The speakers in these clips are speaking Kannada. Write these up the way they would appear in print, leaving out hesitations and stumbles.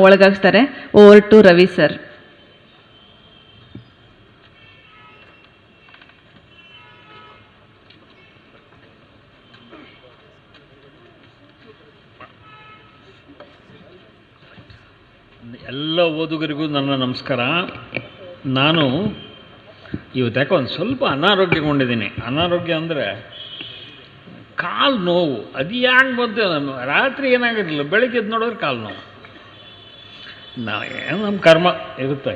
ಒಳಗಾಗ್ತಾರೆ. Over to Ravi sir. ಎಲ್ಲ ಓದುಗರಿಗೂ ನನ್ನ ನಮಸ್ಕಾರ. ನಾನು ಇವತ್ತು ಒಂದು ಸ್ವಲ್ಪ ಅನಾರೋಗ್ಯಗೊಂಡಿದ್ದೀನಿ. ಅನಾರೋಗ್ಯ ಅಂದರೆ ಕಾಲು ನೋವು. ಅದು ಯಾಕೆ ಬಂತು ನಾನು ರಾತ್ರಿ ಏನಾಗಿರಲಿಲ್ಲ, ಬೆಳಗ್ಗೆ ಎದ್ದು ನೋಡಿದ್ರೆ ಕಾಲು ನೋವು. ನಮ್ಮ ಕರ್ಮ ಇರುತ್ತೆ.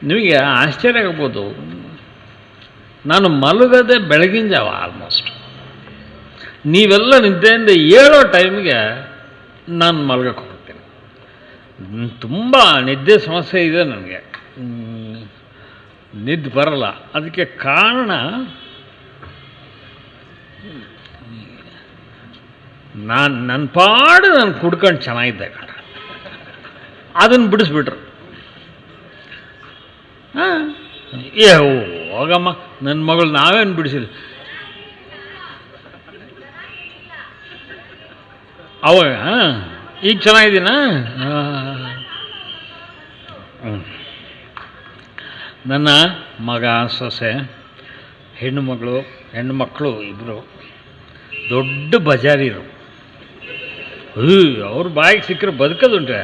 ನಿಮಗೆ ಆಶ್ಚರ್ಯ ಆಗ್ಬೋದು, ನಾನು ಮಲಗದೆ ಬೆಳಗಿನ ಜಾವ ಆಲ್ಮೋಸ್ಟ್. ನೀವೆಲ್ಲ ನಿದ್ದೆಯಿಂದ ಏಳೋ ಟೈಮಿಗೆ ನಾನು ಮಲಗಕ್ಕೆ ಹೋಗ್ತೀನಿ. ತುಂಬ ನಿದ್ದೆ ಸಮಸ್ಯೆ ಇದೆ ನನಗೆ, ನಿದ್ದೆ ಬರಲ್ಲ. ಅದಕ್ಕೆ ಕಾರಣ ನನ್ನ ಪಾಡು ನಾನು ಕುಡ್ಕೊಂಡು ಚೆನ್ನಾಗಿದ್ದೆ ಕಣ. ಅದನ್ನು ಬಿಡಿಸ್ಬಿಟ್ರು. ಹೋಗಮ್ಮ, ನನ್ನ ಮಗಳು ನಾವೇನು ಬಿಡಿಸಿಲ್ಲ. ಅವಾಗ ಈಗ ಚೆನ್ನಾಗಿದ್ದೀನ. ನನ್ನ ಮಗ, ಸೊಸೆ, ಹೆಣ್ಣುಮಕ್ಕಳು ಇಬ್ಬರು ದೊಡ್ಡ ಬಜಾರಿರು. ಅವ್ರ ಬಾಯಿಗೆ ಸಿಕ್ಕರೆ ಬದುಕೋದುಂಟೆ.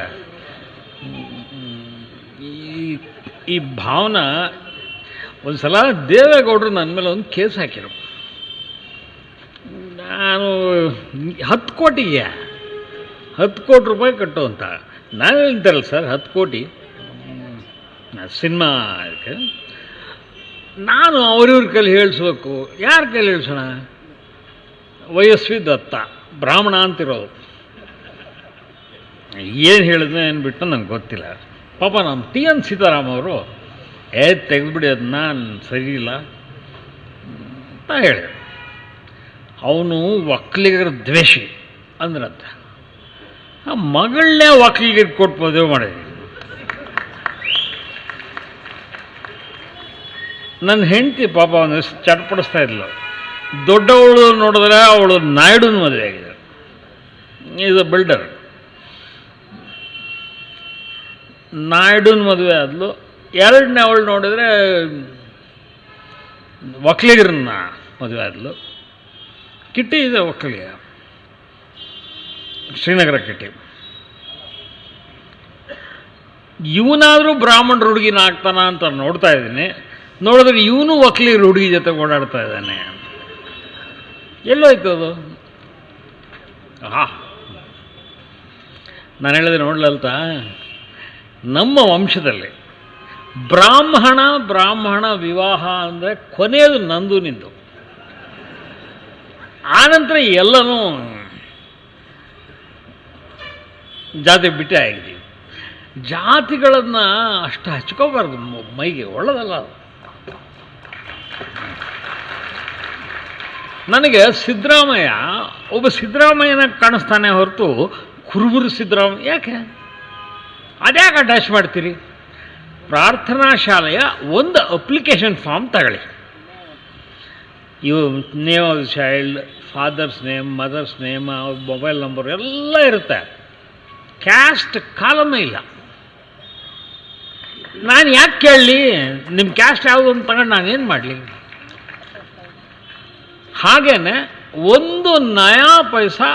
ಈ ಭಾವನ ಒಂದು ಸಲ ದೇವೇಗೌಡರು ನನ್ನ ಮೇಲೆ ಒಂದು ಕೇಸ್ ಹಾಕಿರು. ನಾನು 10 ಕೋಟಿಗೆ 10 ಕೋಟಿ ರೂಪಾಯಿ ಕಟ್ಟು ಅಂತ. ನಾನು ಹೇಳ್ತಾರಲ್ಲ ಸರ್, 10 ಕೋಟಿ ಸಿನಿಮಾ ಅದಕ್ಕೆ ನಾನು ಅವ್ರಿವ್ರ ಕೈಲಿ ಹೇಳಿಸ್ಬೇಕು. ಯಾರ ಕೈಲಿ ಹೇಳಿಸೋಣ? ವಯಸ್ವಿ ದತ್ತ, ಬ್ರಾಹ್ಮಣ ಅಂತಿರೋದು. ಏನು ಹೇಳಿದ್ನೋ ಏನು ಬಿಟ್ಟು ನನಗೆ ಗೊತ್ತಿಲ್ಲ. ಪಾಪ ನಮ್ಮ TN ಸೀತಾರಾಮ್ ಅವರು ತೆಗೆದುಬಿಡಿ, ಅದು ನಾನು ಸರಿ ಇಲ್ಲ ಅಂತ ಹೇಳಿದೆ. ಅವನು ಒಕ್ಕಲಿಗರ ದ್ವೇಷಿ ಅಂದ್ರಂತ. ಆ ಮಗಳನ್ನೇ ಒಕ್ಕಲಿಗರಿಗೆ ಕೊಟ್ಟು ಮದುವೆ ಮಾಡಿದ್ವಿ. ನನ್ನ ಹೆಂಡತಿ ಪಾಪ ಒಂದು ಚಟಪಡಿಸ್ತಾ ಇದ್ಲು. ದೊಡ್ಡವಳು ನೋಡಿದ್ರೆ ಅವಳು ನಾಯ್ಡುನ ಮದುವೆ ಆಗಿದೆ. Is a builder. ನಾಯ್ಡುನ ಮದುವೆ ಆದ್ಲು. ಎರಡನೇ ಅವಳು ನೋಡಿದರೆ ಒಕ್ಕಲಿಗರನ್ನ ಮದುವೆ ಆದ್ಲು. ಕಿಟ್ಟಿ ಇದೆ ಒಕ್ಕಲಿಗ, ಶ್ರೀನಗರ ಕಿಟ್ಟಿ. ಇವನಾದರೂ ಬ್ರಾಹ್ಮಣರ ಹುಡುಗಿನ ಆಗ್ತಾನ ಅಂತ ನೋಡ್ತಾ ಇದ್ದೀನಿ. ನೋಡಿದ್ರೆ ಇವನು ಒಕ್ಕಲಿಗರ ಹುಡುಗಿ ಜೊತೆ ಓಡಾಡ್ತಾ ಇದ್ದಾನೆ. ಎಲ್ಲೋಯ್ತು ಅದು? ನಾನು ಹೇಳಿದೆ ನೋಡ್ಲಲ್ತ, ನಮ್ಮ ವಂಶದಲ್ಲಿ ಬ್ರಾಹ್ಮಣ ವಿವಾಹ ಅಂದರೆ ಕೊನೆಯದು ನಂದು ನಿಂದು. ಆನಂತರ ಎಲ್ಲನೂ ಜಾತಿ ಬಿಟ್ಟೆ ಆಗಿದ್ದೀವಿ. ಜಾತಿಗಳನ್ನು ಅಷ್ಟು ಹಚ್ಕೋಬಾರ್ದು ಮೈಗೆ, ಒಳ್ಳೆದಲ್ಲ ಅದು. ನನಗೆ ಒಬ್ಬ ಸಿದ್ದರಾಮಯ್ಯನ ಕಾಣಿಸ್ತಾನೆ ಹೊರತು ಕುರುಬರು ಸಿದ್ದರಾಮಯ್ಯ ಯಾಕೆ? ಅದ್ಯಾಕೆ ಅಟ್ಯಾಚ್ ಮಾಡ್ತೀರಿ? ಪ್ರಾರ್ಥನಾ ಶಾಲೆಯ ಒಂದು ಅಪ್ಲಿಕೇಶನ್ ಫಾರ್ಮ್ ತಗೊಳ್ಳಿ. Name of the child, father's name, mother's name, mobile number ಎಲ್ಲ ಇರುತ್ತೆ. ಕ್ಯಾಸ್ಟ್ ಕಾಲಮೇ ಇಲ್ಲ. ನಾನು ಯಾಕೆ ಕೇಳಲಿ? ನಿಮ್ಮ ಕ್ಯಾಸ್ಟ್ ಯಾವುದು ಅಂತ ತಗೊಂಡು ನಾನೇನು ಮಾಡಲಿ? ಹಾಗೇನೆ ಒಂದು ನಯಾ ಪೈಸಾ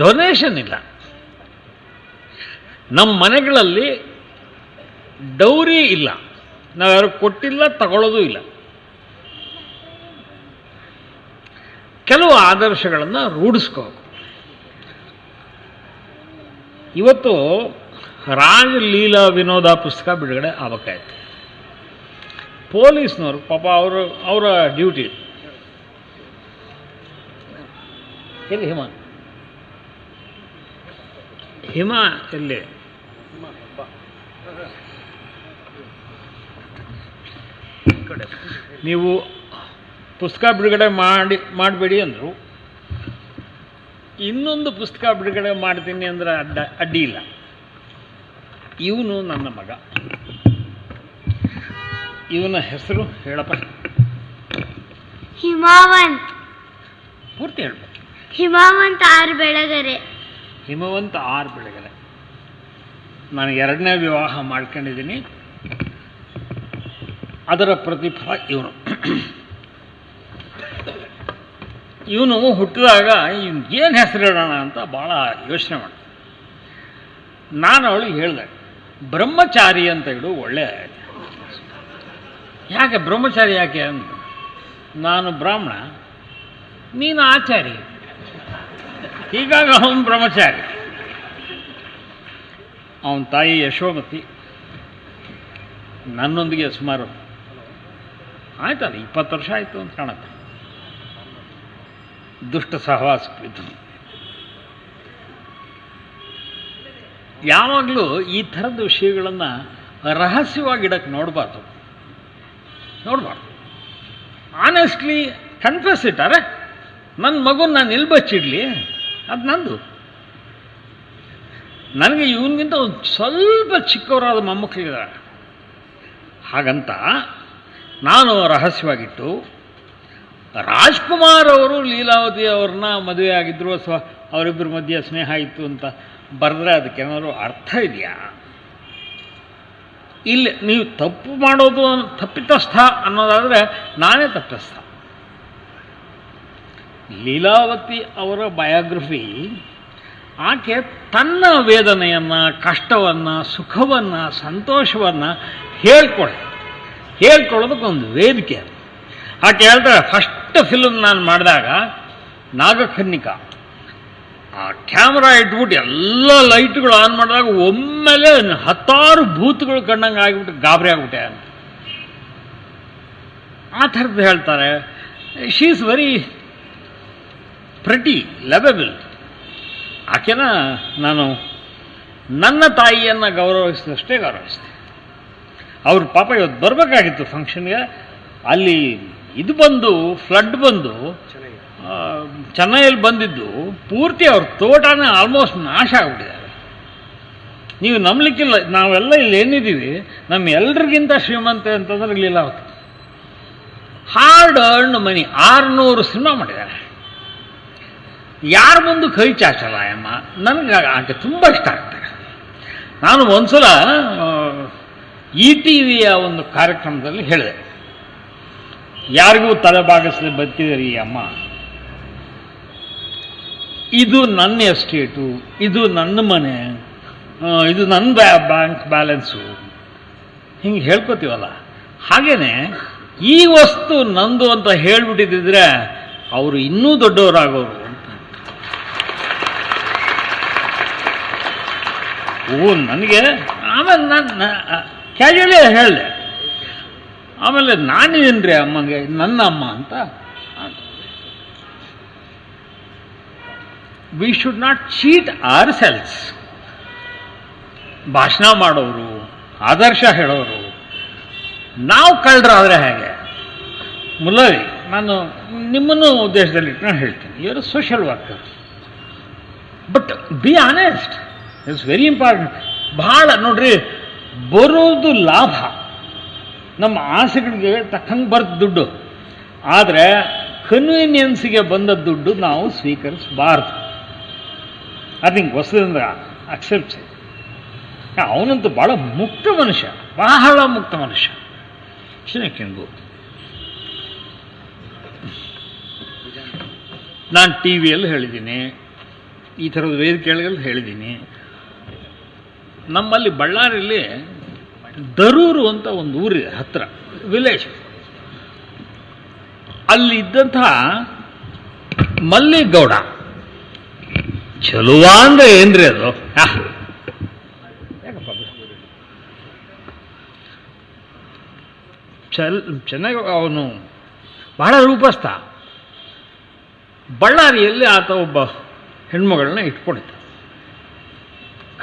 ಡೊನೇಷನ್ ಇಲ್ಲ. ನಮ್ಮ ಮನೆಗಳಲ್ಲಿ ಡೌರಿ ಇಲ್ಲ, ನಾವು ಯಾರು ಕೊಟ್ಟಿಲ್ಲ, ತಗೊಳ್ಳೋದು ಇಲ್ಲ. ಕೆಲವು ಆದರ್ಶಗಳನ್ನು ರೂಢಿಸ್ಕೋಬೇಕು. ಇವತ್ತು ರಾಜಲೀಲಾ ವಿನೋದ ಪುಸ್ತಕ ಬಿಡುಗಡೆ ಆಗಬೇಕಾಯ್ತು. ಪೊಲೀಸ್ನವರು ಪಾಪ ಅವರ ಡ್ಯೂಟಿ. ಎಲ್ಲಿ ಹಿಮ ಎಲ್ಲಿ? ನೀವು ಪುಸ್ತಕ ಬಿಡುಗಡೆ ಮಾಡಬೇಡಿ ಅಂದರು. ಇನ್ನೊಂದು ಪುಸ್ತಕ ಬಿಡುಗಡೆ ಮಾಡ್ತೀನಿ ಅಂದರೆ ಅಡ್ಡಿ ಇಲ್ಲ. ಇವನು ನನ್ನ ಮಗ. ಇವನ ಹೆಸರು ಹೇಳಪ್ಪ. ಹಿಮವಂತ್. ಪೂರ್ತಿ ಹೇಳ್ಬೇಕು. ಹಿಮವಂತ್ ಆರ್ ಬೆಳಗೆರೆ. ಹಿಮವಂತ ಆರ್ ಬೆಳಗೆರೆ. ನಾನು 2ನೇ ವಿವಾಹ ಮಾಡ್ಕೊಂಡಿದ್ದೀನಿ. ಅದರ ಪ್ರತಿಫಲ ಇವನು ಹುಟ್ಟಿದಾಗ ಏನು ಹೆಸರಿಡೋಣ ಅಂತ ಭಾಳ ಯೋಚನೆ ಮಾಡಿ ನಾನು ಅವಳಿಗೆ ಹೇಳಿದೆ, ಬ್ರಹ್ಮಚಾರಿ ಅಂತ ಇಡು, ಒಳ್ಳೆ. ಯಾಕೆ ಬ್ರಹ್ಮಚಾರಿ ಯಾಕೆ ಅಂತ, ನಾನು ಬ್ರಾಹ್ಮಣ, ನೀನು ಆಚಾರಿ, ಹೀಗಾಗಿ ಅವನು ಬ್ರಹ್ಮಚಾರಿ. ಅವನ ತಾಯಿ ಯಶೋಮತಿ ನನ್ನೊಂದಿಗೆ ಸುಮಾರು ಆಯ್ತಲ್ಲ 20 ವರ್ಷ ಆಯಿತು ಅಂತ ಕಾಣುತ್ತೆ ದುಷ್ಟ ಸಹವಾಸಕ್ಕಿದ್ದು. ಯಾವಾಗಲೂ ಈ ಥರದ ವಿಷಯಗಳನ್ನು ರಹಸ್ಯವಾಗಿಡಕ್ಕೆ ನೋಡಬಾರ್ದು. ಆನೆಸ್ಟ್ಲಿ ಕನ್ಫೆಸ್ ಇಟ್ಟಾರೆ, ನನ್ನ ಮಗುನ ನಾನು ಎಲ್ಲಿ ಬಚ್ಚಿಡಲಿ, ಅದು ನಂದು. ನನಗೆ ಇವನಿಗಿಂತ ಒಂದು ಸ್ವಲ್ಪ ಚಿಕ್ಕವರಾದ ಮೊಮ್ಮಕ್ಕಳಿದ್ದಾರೆ. ಹಾಗಂತ ನಾನು ರಹಸ್ಯವಾಗಿಟ್ಟು, ರಾಜ್ಕುಮಾರ್ ಅವರು ಲೀಲಾವತಿ ಅವ್ರನ್ನ ಮದುವೆ ಆಗಿದ್ದರು ಅಥವಾ ಅವರಿಬ್ಬರ ಮಧ್ಯೆ ಸ್ನೇಹ ಇತ್ತು ಅಂತ ಬರೆದ್ರೆ ಅದಕ್ಕೇನಾದ್ರು ಅರ್ಥ ಇದೆಯಾ? ಇಲ್ಲಿ ನೀವು ತಪ್ಪು ಮಾಡೋದು ತಪ್ಪಿತಸ್ಥ ಅನ್ನೋದಾದರೆ ನಾನೇ ತಪ್ಪಿಸ್ಥ. ಲೀಲಾವತಿ ಅವರ ಬಯೋಗ್ರಫಿ, ಆಕೆ ತನ್ನ ವೇದನೆಯನ್ನು, ಕಷ್ಟವನ್ನು, ಸುಖವನ್ನು, ಸಂತೋಷವನ್ನು ಹೇಳ್ಕೊಳ್ಳೋದಕ್ಕೊಂದು ವೇದಿಕೆ. ಆಕೆ ಹೇಳ್ತಾರೆ, ಫಸ್ಟ್ ಫಿಲ್ಮ್ ನಾನು ಮಾಡಿದಾಗ ನಾಗಕನ್ನಿಕಾ, ಆ ಕ್ಯಾಮ್ರಾ ಇಟ್ಬಿಟ್ಟು ಎಲ್ಲ ಲೈಟ್ಗಳು ಆನ್ ಮಾಡಿದಾಗ ಒಮ್ಮೆಲೆ 10 ಭೂತಗಳು ಕಂಡಂಗೆ ಆಗಿಬಿಟ್ಟು ಗಾಬರಿ ಆಗ್ಬಿಟ್ಟೆ ಅಂತ. ಆ ಥರದ್ದು ಹೇಳ್ತಾರೆ. She is very pretty, lovable. ಆಕೆನ ನಾನು ನನ್ನ ತಾಯಿಯನ್ನು ಗೌರವಿಸಿದಷ್ಟೇ ಗೌರವಿಸಿದೆ. ಅವ್ರ ಪಾಪ ಇವತ್ತು ಬರಬೇಕಾಗಿತ್ತು ಫಂಕ್ಷನ್ಗೆ, ಅಲ್ಲಿ ಇದು ಬಂದು ಫ್ಲಡ್ ಬಂದು ಚೆನ್ನೈಯಲ್ಲಿ ಬಂದಿದ್ದು ಪೂರ್ತಿ ಅವ್ರ ತೋಟನೇ ಆಲ್ಮೋಸ್ಟ್ ನಾಶ ಆಗಿಬಿಟ್ಟಿದ್ದಾರೆ. ನೀವು ನಂಬಲಿಕ್ಕಿಲ್ಲ, ನಾವೆಲ್ಲ ಇಲ್ಲಿ ಏನಿದ್ದೀವಿ ನಮ್ಮ ಎಲ್ರಿಗಿಂತ ಶ್ರೀಮಂತ ಅಂತಂದ್ರೆ Leelavati. Hard earn money, 600 cinema ಮಾಡಿದ್ದಾರೆ. ಯಾರ ಮುಂದೆ ಕೈ ಚಾಚಲ್ಲ ಅಮ್ಮ. ನನಗೆ ಆಕೆ ತುಂಬ ಇಷ್ಟ ಆಗ್ತಾರೆ. ನಾನು ಒಂದ್ಸಲ ETVಯ ಒಂದು ಕಾರ್ಯಕ್ರಮದಲ್ಲಿ ಹೇಳಿದೆ, ಯಾರಿಗೂ ತಲೆ ಬಾಗಿಸದೆ ಬದುಕಿದರೆ ಈ ಅಮ್ಮ, ಇದು ನನ್ನ ಎಸ್ಟೇಟು, ಇದು ನನ್ನ ಮನೆ, ಇದು ನನ್ನ ಬ್ಯಾಂಕ್ ಬ್ಯಾಲೆನ್ಸು, ಹಿಂಗೆ ಹೇಳ್ಕೊತೀವಲ್ಲ, ಹಾಗೇನೆ ಈ ವಸ್ತು ನಂದು ಅಂತ ಹೇಳ್ಬಿಟ್ಟಿದ್ದಿದ್ರೆ ಅವರು ಇನ್ನೂ ದೊಡ್ಡವರಾಗೋರು ಅಂತ. ನನಗೆ ಆಮೇಲೆ ನಾನು ಕ್ಯಾಜುವಲಿ ಹೇಳಿದೆ, ಆಮೇಲೆ ನಾನೇನ್ರಿ ಅಮ್ಮಗೆ ನನ್ನ ಅಮ್ಮ ಅಂತ. We should not cheat ourselves. ಭಾಷಣ ಮಾಡೋರು, ಆದರ್ಶ ಹೇಳೋರು ನಾವು ಕಳ್ಳರಾದರೆ ಹೇಗೆ? ಮುಲ್ಲವಿ, ನಾನು ನಿಮ್ಮನ್ನು ಉದ್ದೇಶದಲ್ಲಿ ಇಟ್ಕೊಂಡು ಹೇಳ್ತೀನಿ, ಇವರು social worker, but be honest, it's very important. ಭಾಳ ನೋಡ್ರಿ, ಬರೋದು ಲಾಭ, ನಮ್ಮ ಆಸೆಗಳಿಗೆ ತಕ್ಕಂಗೆ ಬರ್ತ ದುಡ್ಡು, ಆದರೆ ಕನ್ವೀನಿಯನ್ಸಿಗೆ ಬಂದ ದುಡ್ಡು ನಾವು ಸ್ವೀಕರಿಸಬಾರ್ದು. ಐ ಥಿಂಕ್ ಹೊಸದಿಂದ ಅಕ್ಸೆಪ್ಟ್ಸ್. ಅವನಂತೂ ಭಾಳ ಮುಕ್ತ ಮನುಷ್ಯ, ಬಹಳ ಮುಕ್ತ ಮನುಷ್ಯ. ಕೆಂಗು ನಾನು ಟಿ ವಿಯಲ್ಲಿ ಹೇಳಿದ್ದೀನಿ, ಈ ಥರದ ವೇದಿಕೆಗಳಲ್ಲಿ ಹೇಳಿದ್ದೀನಿ. ನಮ್ಮಲ್ಲಿ ಬಳ್ಳಾರಿಯಲ್ಲಿ ದರೂರು ಅಂತ ಒಂದು ಊರಿದೆ, ಹತ್ತಿರ ವಿಲೇಜ್. ಅಲ್ಲಿ ಇದ್ದಂತಹ ಮಲ್ಲಿಗೌಡ ಚಲುವ ಅಂದರೆ ಏನ್ರಿ ಅದು, ಯಾಕಪ್ಪ ಚೆನ್ನಾಗಿ ಅವನು ಬಹಳ ರೂಪಸ್ಥ. ಬಳ್ಳಾರಿಯಲ್ಲಿ ಆತ ಒಬ್ಬ ಹೆಣ್ಮಗಳನ್ನ ಇಟ್ಕೊಂಡಿದ್ದ,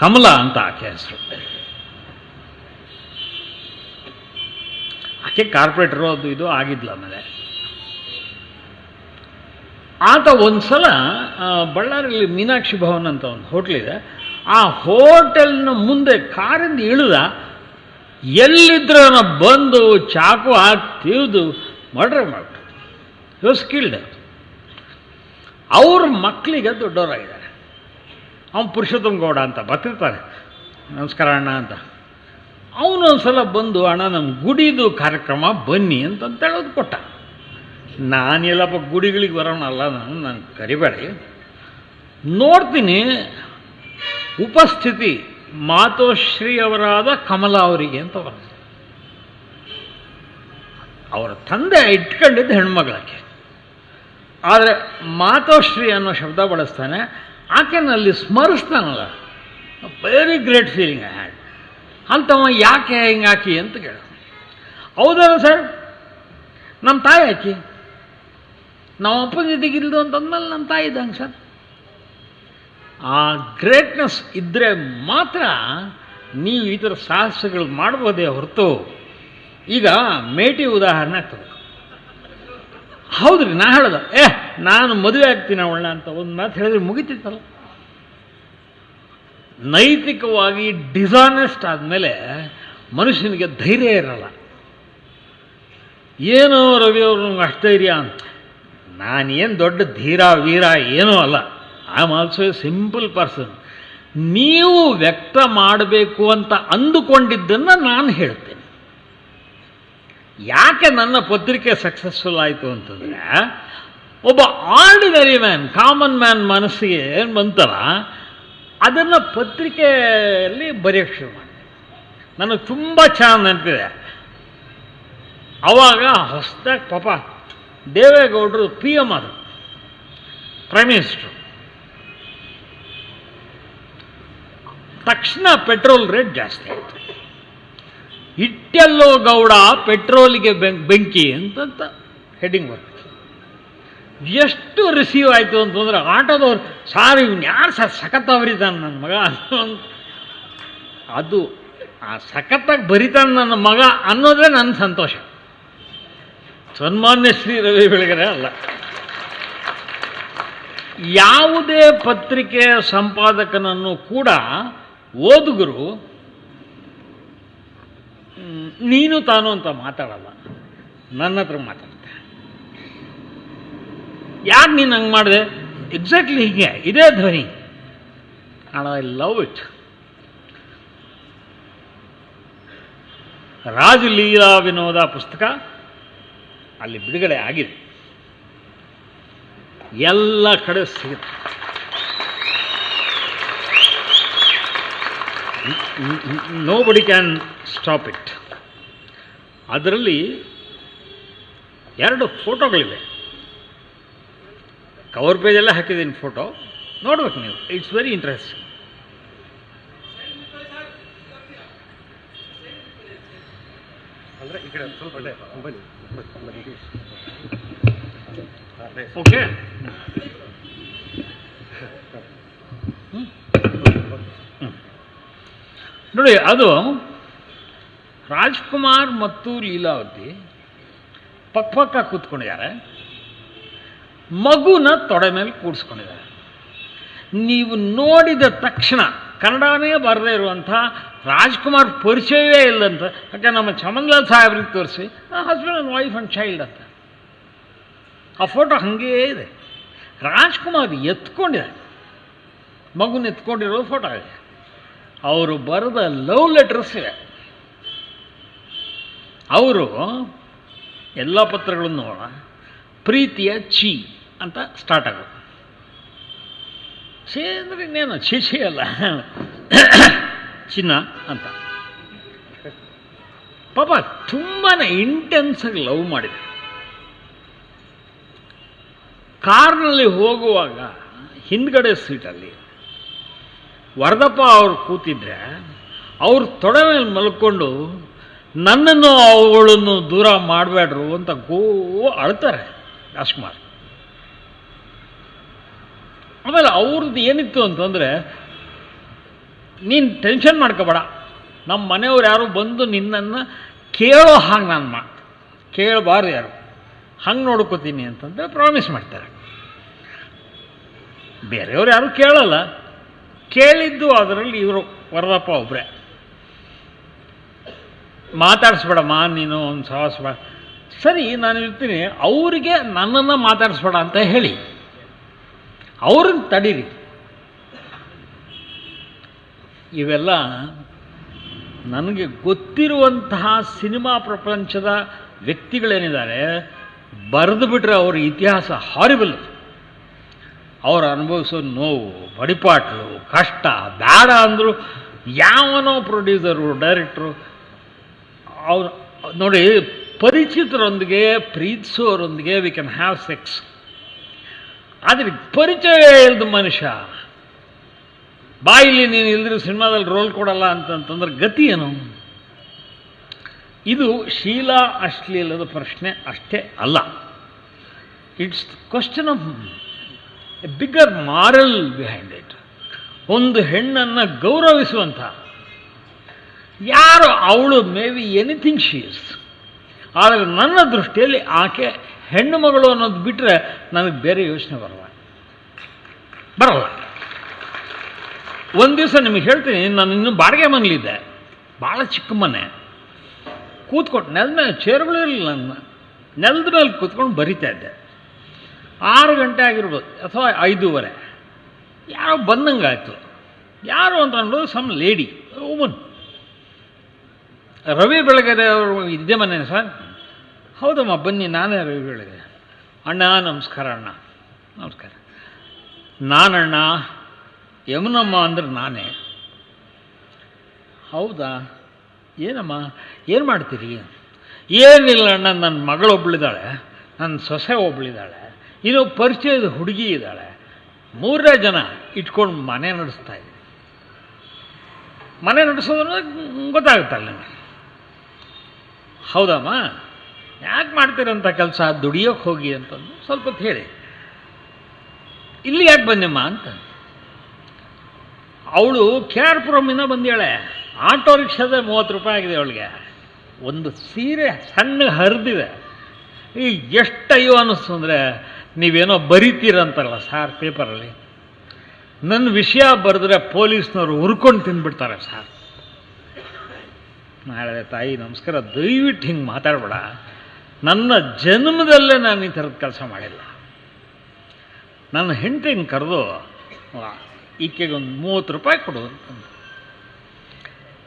ಕಮಲಾ ಅಂತ ಆಕೆ ಹೆಸರು. ಆಕೆ ಕಾರ್ಪೊರೇಟರು ಅದು ಇದು ಆಗಿದ್ಲ. ಆಮೇಲೆ ಆತ ಒಂದು ಸಲ ಬಳ್ಳಾರಿಯಲ್ಲಿ ಮೀನಾಕ್ಷಿ ಭವನ್ ಅಂತ ಒಂದು ಹೋಟ್ಲಿದೆ, ಆ ಹೋಟೆಲ್ನ ಮುಂದೆ ಕಾರಿಂದ ಇಳಿದ, ಎಲ್ಲಿದ್ರೆ ಬಂದು ಚಾಕು ಹಾಕಿ ತಿವಿದು ಮರ್ಡರ್ ಮಾಡಿಬಿಟ್ಟು. You was killed. ಅವ್ರ ಮಕ್ಕಳಿಗೆ ದೊಡ್ಡವರಾಗಿದ್ದಾರೆ. ಅವನು ಪುರುಷೋತ್ತಮ ಗೌಡ ಅಂತ ಬರ್ತಿರ್ತಾರೆ, ನಮಸ್ಕಾರ ಅಣ್ಣ ಅಂತ. ಅವನು ಒಂದು ಸಲ ಬಂದು ಅಣ್ಣ ನಮ್ಮ ಗುಡಿದು ಕಾರ್ಯಕ್ರಮ ಬನ್ನಿ ಅಂತ ಹೇಳೋದು ಕೊಟ್ಟ. ನಾನೆಲ್ಲಪ್ಪ ಗುಡಿಗಳಿಗೆ ಬರೋಣಲ್ಲ, ನಾನು ಕರಿಬೇಡಿ. ನೋಡ್ತೀನಿ ಉಪಸ್ಥಿತಿ ಮಾತೋಶ್ರೀ ಅವರಾದ ಕಮಲಾ ಅವರಿಗೆ ಅಂತ ಬರ್ತದೆ. ಅವರ ತಂದೆ ಇಟ್ಕೊಂಡಿದ್ದು ಹೆಣ್ಮಗಳಾಕೆ, ಆದರೆ ಮಾತೋಶ್ರೀ ಅನ್ನೋ ಶಬ್ದ ಬಳಸ್ತಾನೆ. ಆಕೆನಲ್ಲಿ ಸ್ಮರಿಸ್ತಾನಲ್ಲ, very great feeling I had. ಅಂತವ ಯಾಕೆ ಹಿಂಗೆ ಹಾಕಿ ಅಂತ ಕೇಳ. ಹೌದಲ್ಲ ಸರ್, ನಮ್ಮ ತಾಯಿ ಹಾಕಿ, ನಾವು ಅಪ್ಪನ ಜೊತೆಗಿಲ್ದು ಅಂತಂದ್ಮೇಲೆ ನಮ್ಮ ತಾಯಿ ಇದ್ದಂಗೆ ಸರ್. ಆ ಗ್ರೇಟ್ನೆಸ್ ಇದ್ದರೆ ಮಾತ್ರ ನೀವು ಈ ಥರ ಸಾಹಸಗಳು ಮಾಡ್ಬೋದೇ ಹೊರತು. ಈಗ ಮೇಟಿ ಉದಾಹರಣೆ ಆಗ್ತದೆ. ಹೌದ್ರಿ, ನಾ ಹೇಳ್ದೆ ನಾನು ಮದುವೆ ಆಗ್ತೀನಿ ಅವಳನ್ನ ಅಂತ ಒಂದು ಮಾತು ಹೇಳಿದ್ರೆ ಮುಗಿತಿತ್ತಲ್ಲ. ನೈತಿಕವಾಗಿ ಡಿಸಾನೆಸ್ಟ್ ಆದಮೇಲೆ ಮನುಷ್ಯನಿಗೆ ಧೈರ್ಯ ಇರಲ್ಲ. ಏನೋ ರವಿ ಅವರು ನಮ್ಗೆ ಅಷ್ಟು ಧೈರ್ಯ ಅಂತ. ನಾನೇನು ದೊಡ್ಡ ಧೀರ ವೀರ ಏನೂ ಅಲ್ಲ. I am also A simple person. ನೀವು ವ್ಯಕ್ತ ಮಾಡಬೇಕು ಅಂತ ಅಂದುಕೊಂಡಿದ್ದನ್ನು ನಾನು ಹೇಳ್ತೇನೆ. ಯಾಕೆ ನನ್ನ ಪತ್ರಿಕೆ ಸಕ್ಸಸ್ಫುಲ್ ಆಯಿತು ಅಂತಂದರೆ, ಒಬ್ಬ ಆರ್ಡಿನರಿ ಮ್ಯಾನ್, ಕಾಮನ್ ಮ್ಯಾನ್ ಮನಸ್ಸಿಗೆ ಏನು ಬಂತಲ್ಲ, ಅದನ್ನು ಪತ್ರಿಕೆಯಲ್ಲಿ ಬರೆಯೋಕ್ಕೆ ಶುರು ಮಾಡಿದೆ. ನನಗೆ ತುಂಬ ಚೆನ್ನಾಗಿ ನೆನಪಿದೆ. ಆವಾಗ ಹೊಸದಾಗಿ ಪಾಪ ದೇವೇಗೌಡರು PM ಆದರು, ಪ್ರೈಮ್ ಮಿನಿಸ್ಟ್ರು. ತಕ್ಷಣ ಪೆಟ್ರೋಲ್ ರೇಟ್ ಜಾಸ್ತಿ ಆಯಿತು. ಇಟ್ಟೆಲ್ಲೋ ಗೌಡ ಪೆಟ್ರೋಲಿಗೆ ಬೆಂಕಿ ಅಂತ ಹೆಡ್ಡಿಂಗ್ ಬರ್ತದೆ. ಎಷ್ಟು ರಿಸೀವ್ ಆಯಿತು ಅಂತಂದ್ರೆ ಆಟೋದವ್ರು, ಸಾರ್ ಇವ್ನು ಯಾರು ಸರ್ ಸಖತ್ ಬರೀತಾನೆ ನನ್ನ ಮಗ ಅದು ಆ ಸಖತ್ತಾಗಿ ಬರೀತಾನೆ ನನ್ನ ಮಗ ಅನ್ನೋದೇ ನನ್ನ ಸಂತೋಷ. ಸನ್ಮಾನ್ಯ ಶ್ರೀ ರವಿ ಬೆಳಗೆರೆ ಅಲ್ಲ. ಯಾವುದೇ ಪತ್ರಿಕೆ ಸಂಪಾದಕನನ್ನು ಕೂಡ ಓದುಗರು ನೀನು ತಾನು ಅಂತ ಮಾತಾಡಲ್ಲ, ನನ್ನ ಹತ್ರ ಮಾತಾಡ್ತೆ. ಯಾಕೆ ನೀನು ಹಂಗೆ ಮಾಡಿದೆ? ಎಕ್ಸಾಕ್ಟ್ಲಿ ಹೀಗೆ, ಇದೇ ಧ್ವನಿ. And I love it. Rajaleela Vinoda ಪುಸ್ತಕ ಅಲ್ಲಿ ಬಿಡುಗಡೆ ಆಗಿದೆ, ಎಲ್ಲ ಕಡೆ ಸಿಗುತ್ತೆ. Nobody can stop it. ಅದರಲ್ಲಿ 2 ಫೋಟೋಗಳಿವೆ. ಕವರ್ ಪೇಜಲ್ಲೇ ಹಾಕಿದ್ದೀನಿ ಫೋಟೋ, ನೋಡ್ಬೇಕು ನೀವು. It's very interesting. ಓಕೆ, ನೋಡಿ, ಅದು ರಾಜ್ಕುಮಾರ್ ಮತ್ತು ಲೀಲಾವತಿ ಪಕ್ಕ ಕೂತ್ಕೊಂಡಿದ್ದಾರೆ, ಮಗುನ ತೊಡೆ ಮೇಲೆ ಕೂಡಿಸ್ಕೊಂಡಿದ್ದಾರೆ. ನೀವು ನೋಡಿದ ತಕ್ಷಣ ಕನ್ನಡನೇ ಬರದೇ ಇರುವಂಥ ರಾಜ್ಕುಮಾರ್ ಪರಿಚಯವೇ ಇಲ್ಲಂತ. ಯಾಕೆ ನಮ್ಮ ಚಮನ್ಲಾಲ್ ಸಾಹೇಬ್ರಿಗೆ ತೋರಿಸಿ husband and wife and child ಅಂತ. ಆ ಫೋಟೋ ಹಾಗೇ ಇದೆ. ರಾಜ್ಕುಮಾರ್ ಎತ್ಕೊಂಡಿದ್ದಾರೆ, ಮಗುನ ಎತ್ಕೊಂಡಿರೋ ಫೋಟೋ ಇದೆ. ಅವರು ಬರೆದ ಲವ್ ಲೆಟರ್ಸ್ ಇದೆ. ಅವರು ಎಲ್ಲ ಪತ್ರಗಳನ್ನು ನೋಡೋಣ, ಪ್ರೀತಿಯ ಚಿ ಅಂತ ಸ್ಟಾರ್ಟ್ ಆಗೋದು. ಛೇ ಅಂದರೆ ಇನ್ನೇನು, ಛೀ ಅಲ್ಲ, ಚಿನ್ನ ಅಂತ. ಪಾಪ ತುಂಬಾ ಇಂಟೆನ್ಸಾಗಿ ಲವ್ ಮಾಡಿದೆ. ಕಾರ್ನಲ್ಲಿ ಹೋಗುವಾಗ ಹಿಂದ್ಗಡೆ ಸೀಟಲ್ಲಿ ವರದಪ್ಪ ಅವರು ಕೂತಿದ್ರೆ ಅವ್ರ ತೊಡೆ ಮೇಲೆ ಮಲ್ಕೊಂಡು ನನ್ನನ್ನು ಅವುಗಳನ್ನು ದೂರ ಮಾಡಬೇಡ್ರು ಅಂತ ಅಳ್ತಾರೆ ರಾಜ್ಕುಮಾರ್. ಆಮೇಲೆ ಅವ್ರದ್ದು ಏನಿತ್ತು ಅಂತಂದರೆ, ನೀನು ಟೆನ್ಷನ್ ಮಾಡ್ಕೋಬೇಡ, ನಮ್ಮ ಮನೆಯವ್ರು ಯಾರು ಬಂದು ನಿನ್ನನ್ನು ಕೇಳೋ ಹಾಗೆ ನಾನು ಕೇಳಬಾರ್ದು ಯಾರು, ಹಂಗೆ ನೋಡ್ಕೋತೀನಿ ಅಂತಂದರೆ ಪ್ರಾಮಿಸ್ ಮಾಡ್ತಾರೆ. ಬೇರೆಯವ್ರು ಯಾರು ಕೇಳಲ್ಲ. ಕೇಳಿದ್ದು ಅದರಲ್ಲಿ ಇವರು ವರದಪ್ಪ ಒಬ್ಬರೇ. ಮಾತಾಡಿಸ್ಬೇಡಮ್ಮ ನೀನು, ಒಂದು ಸಾಹಸಬೇಡ. ಸರಿ, ನಾನು ಇರ್ತೀನಿ, ಅವರಿಗೆ ನನ್ನನ್ನು ಮಾತಾಡಿಸ್ಬೇಡ ಅಂತ ಹೇಳಿ ಅವ್ರನ್ನ ತಡೀರಿ. ಇವೆಲ್ಲ ನನಗೆ ಗೊತ್ತಿರುವಂತಹ ಸಿನಿಮಾ ಪ್ರಪಂಚದ ವ್ಯಕ್ತಿಗಳೇನಿದ್ದಾರೆ ಬರೆದು ಬಿಟ್ರೆ ಅವ್ರ ಇತಿಹಾಸ ಹಾರಿಬಲ್. ಅವ್ರು ಅನುಭವಿಸೋ ನೋವು, ಬಡಿಪಾಟ್ಲು, ಕಷ್ಟ, ಬೇಡ ಅಂದರು ಯಾವನೋ ಪ್ರೊಡ್ಯೂಸರು, ಡೈರೆಕ್ಟ್ರು ಅವ್ರು ನೋಡಿ, ಪರಿಚಿತರೊಂದಿಗೆ ಪ್ರೀತಿಸೋರೊಂದಿಗೆ ವಿ ಕ್ಯಾನ್ ಹ್ಯಾವ್ ಸೆಕ್ಸ್. ಆದರೆ ಪರಿಚಯ ಇಲ್ಲದ ಮನುಷ್ಯ ಬಾಯಿಲಿ ನೀನು ಇಲ್ದಿರೋ ಸಿನಿಮಾದಲ್ಲಿ ರೋಲ್ ಕೊಡಲ್ಲ ಅಂತಂತಂದ್ರೆ ಗತಿ ಏನು? ಇದು ಶೀಲ ಅಶ್ಲೀಲದ ಪ್ರಶ್ನೆ ಅಷ್ಟೇ ಅಲ್ಲ. It's question of A bigger moral behind it. ಒಂದು ಹೆಣ್ಣನ್ನು ಗೌರವಿಸುವಂಥ ಯಾರು ಅವಳು may be anything she is. ಆದರೆ ನನ್ನ ದೃಷ್ಟಿಯಲ್ಲಿ ಆಕೆ ಹೆಣ್ಣು ಮಗಳು ಅನ್ನೋದು ಬಿಟ್ಟರೆ ನನಗೆ ಬೇರೆ ಯೋಚನೆ ಬರಲ್ಲ. ಒಂದು ದಿವಸ ನಿಮಗೆ ಹೇಳ್ತೀನಿ, ನಾನು ಇನ್ನೂ ಬಾಡಿಗೆ ಮನೇಲಿದ್ದೆ, ಭಾಳ ಚಿಕ್ಕ ಮನೆ. ಕೂತ್ಕೊಂಡು ನೆಲದ ಮೇಲೆ ಚೇರ್ಗಳು ಇರಲಿಲ್ಲ, ನನ್ನ ನೆಲದ ಮೇಲೆ ಕೂತ್ಕೊಂಡು ಬರಿತಾ ಇದ್ದೆ. 6 ಗಂಟೆ ಆಗಿರ್ಬೋದು ಅಥವಾ 5:30. ಯಾರೋ ಬಂದಂಗಾಯ್ತು. ಯಾರು ಅಂತ ಅಂದ್ಬಿಟ್ಟು some lady woman. Ravi Belagere ಅವರು ಇದ್ದೇ ಮನೆ ಸರ್. ಹೌದಮ್ಮ ಬನ್ನಿ, ನಾನೇ ರವಿ ಬೆಳಗೆರೆ. ಅಣ್ಣ ನಮಸ್ಕಾರ. ಅಣ್ಣ ನಮಸ್ಕಾರ. ನಾನಣ್ಣ, ಯಮುನಮ್ಮ ಅಂದ್ರೆ ನಾನೇ. ಹೌದಾ, ಏನಮ್ಮ, ಏನು ಮಾಡ್ತೀರಿ? ಏನಿಲ್ಲ ಅಣ್ಣ, ನನ್ನ ಮಗಳೊಬ್ಬಳಿದ್ದಾಳೆ, ನನ್ನ ಸೊಸೆ ಒಬ್ಬಳಿದ್ದಾಳೆ, ಇನ್ನೂ ಪರಿಚಯದ ಹುಡುಗಿ ಇದ್ದಾಳೆ, 3 ಜನ ಇಟ್ಕೊಂಡು ಮನೆ ನಡೆಸ್ತಾ ಇದ್ದೀನಿ. ಮನೆ ನಡೆಸೋದನ್ನ ಗೊತ್ತಾಗುತ್ತಲ್ಲ ನನಗೆ. ಹೌದಮ್ಮ, ಯಾಕೆ ಮಾಡ್ತೀರಂಥ ಕೆಲಸ? ದುಡಿಯೋಕ್ಕೆ ಹೋಗಿ ಅಂತಂದು ಸ್ವಲ್ಪ ಹೊತ್ತು ಹೇಳಿ. ಇಲ್ಲಿ ಯಾಕೆ ಬಂದಮ್ಮ ಅಂತ. ಅವಳು KR-ಪುರಮಿಂದ ಬಂದೇಳೆ. ಆಟೋ ರಿಕ್ಷಾದ 30 ರೂಪಾಯಿ ಆಗಿದೆ ಅವಳಿಗೆ. ಒಂದು ಸೀರೆ ಸಣ್ಣ ಹರಿದಿದೆ. ಈಗ ಎಷ್ಟು ಅಯ್ಯೋ ಅನ್ನಿಸ್ತು ಅಂದರೆ, ನೀವೇನೋ ಬರೀತೀರಂತಾರಲ್ಲ ಸಾರ್ ಪೇಪರಲ್ಲಿ, ನನ್ನ ವಿಷಯ ಬರೆದ್ರೆ ಪೊಲೀಸ್ನವರು ಹುರ್ಕೊಂಡು ತಿಂದ್ಬಿಡ್ತಾರೆ ಸಾರ್. ನಾಳೆ ತಾಯಿ ನಮಸ್ಕಾರ, ದಯವಿಟ್ಟು ಹಿಂಗೆ ಮಾತಾಡಬೇಡ. ನನ್ನ ಜನ್ಮದಲ್ಲೇ ನಾನು ಈ ಥರದ ಕೆಲಸ ಮಾಡಿಲ್ಲ. ನನ್ನ ಹೆಂಡತಿ ಹಿಂಗೆ ಕರೆದು, ಈಕೆಗೆ ಒಂದು 30 ರೂಪಾಯಿ ಕೊಡು ಅಂತಂದು.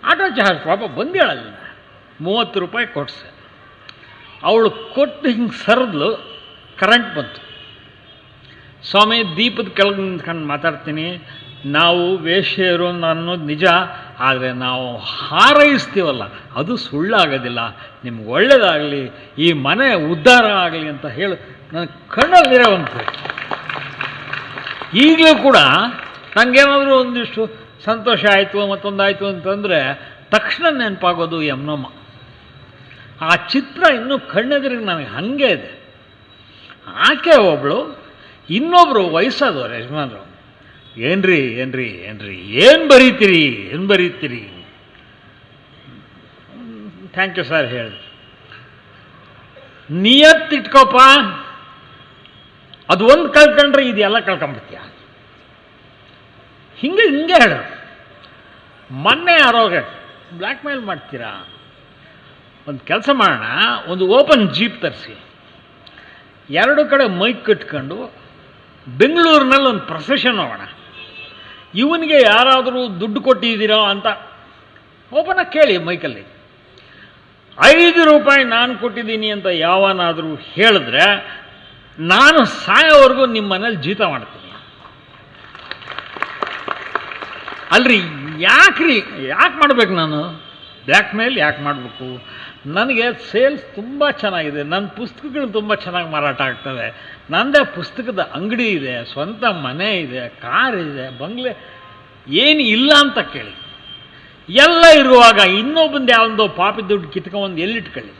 ಆಟೋ ಚಾರ್ಜ್ ಪಾಪ ಬಂದೇಳಲ್ಲ, 30 ರೂಪಾಯಿ ಕೊಡ್ಸೆ. ಅವಳು ಕೊಟ್ಟು ಹಿಂಗೆ ಸರಿದ್ಲು, ಕರೆಂಟ್ ಬಂತು. ಸ್ವಾಮಿ, ದೀಪದ ಕೆಳಗೆ ನಿಂತ್ಕೊಂಡು ಮಾತಾಡ್ತೀನಿ, ನಾವು ವೇಶ್ಯರು ಅನ್ನೋದು ನಿಜ, ಆದರೆ ನಾವು ಹಾರೈಸ್ತೀವಲ್ಲ ಅದು ಸುಳ್ಳಾಗೋದಿಲ್ಲ. ನಿಮ್ಗೆ ಒಳ್ಳೆಯದಾಗಲಿ, ಈ ಮನೆ ಉದ್ಧಾರ ಆಗಲಿ ಅಂತ ಹೇಳಿ ನನ್ನ ಕಣ್ಣಲ್ಲಿರೋವಂತೆ. ಈಗಲೂ ಕೂಡ ನನಗೇನಾದರೂ ಒಂದಿಷ್ಟು ಸಂತೋಷ ಆಯಿತು, ಮತ್ತೊಂದಾಯಿತು ಅಂತಂದರೆ ತಕ್ಷಣ ನೆನಪಾಗೋದು ಯಮುನಮ್ಮ. ಆ ಚಿತ್ರ ಇನ್ನೂ ಕಣ್ಣೆದುರಿಗೆ ನನಗೆ ಹಾಗೆ ಇದೆ. ಆಕೆ ಒಬ್ಬಳು, ಇನ್ನೊಬ್ಬರು ವಯಸ್ಸಾದವರು ಯಜಮಾನರು. ಏನ್ರಿ ಏನು ಬರೀತೀರಿ? ಥ್ಯಾಂಕ್ ಯು ಸರ್ ಹೇಳಿದ್ರು. ನಿಯತ್ತಿಟ್ಕೋಪ, ಅದು ಒಂದು ಕಳ್ಕೊಂಡ್ರೆ ಇದೆಲ್ಲ ಕಳ್ಕೊಂಬಿಡ್ತೀಯ. ಹಿಂಗೆ ಹೇಳು. ಮೊನ್ನೆ ಯಾರೋಗೆ ಬ್ಲ್ಯಾಕ್ ಮೇಲ್ ಮಾಡ್ತೀರಾ? ಒಂದು ಕೆಲಸ ಮಾಡೋಣ, ಒಂದು ಓಪನ್ ಜೀಪ್ ತರಿಸಿ, 2 ಕಡೆ ಮೈಕ್ ಕಟ್ಕೊಂಡು ಬೆಂಗಳೂರಿನಲ್ಲಿ ಒಂದು ಪ್ರೊಸೆಷನ್ ಹೋಗೋಣ. ಇವನಿಗೆ ಯಾರಾದರೂ ದುಡ್ಡು ಕೊಟ್ಟಿದ್ದೀರೋ ಅಂತ ಓಪನಾಗಿ ಕೇಳಿ ಮೈಕಲ್ಲಿ. 5 ರೂಪಾಯಿ ನಾನು ಕೊಟ್ಟಿದ್ದೀನಿ ಅಂತ ಯಾವನಾದರೂ ಹೇಳಿದ್ರೆ ನಾನು ಸಾಯೋವರೆಗೂ ನಿಮ್ಮ ಮನೇಲಿ ಜೀತ ಮಾಡ್ತೀನಿ. ಅಲ್ರಿ, ಯಾಕೆ ಮಾಡ್ಬೇಕು ನಾನು ಬ್ಲ್ಯಾಕ್ ಮೇಲ್? ಯಾಕೆ ಮಾಡಬೇಕು? ನನಗೆ ಸೇಲ್ಸ್ ತುಂಬ ಚೆನ್ನಾಗಿದೆ, ನನ್ನ ಪುಸ್ತಕಗಳು ತುಂಬ ಚೆನ್ನಾಗಿ ಮಾರಾಟ ಆಗ್ತವೆ, ನನ್ನದೇ ಪುಸ್ತಕದ ಅಂಗಡಿ ಇದೆ, ಸ್ವಂತ ಮನೆ ಇದೆ, ಕಾರ್ ಇದೆ, ಬಂಗ್ಲೆ, ಏನು ಇಲ್ಲ ಅಂತ ಕೇಳಿ. ಎಲ್ಲ ಇರುವಾಗ ಇನ್ನೊಬ್ಬಂದು ಯಾವುದೋ ಪಾಪಿ ದುಡ್ಡು ಕಿತ್ಕೊಂಡು ಎಲ್ಲಿಟ್ಕೊಳ್ಳಿ.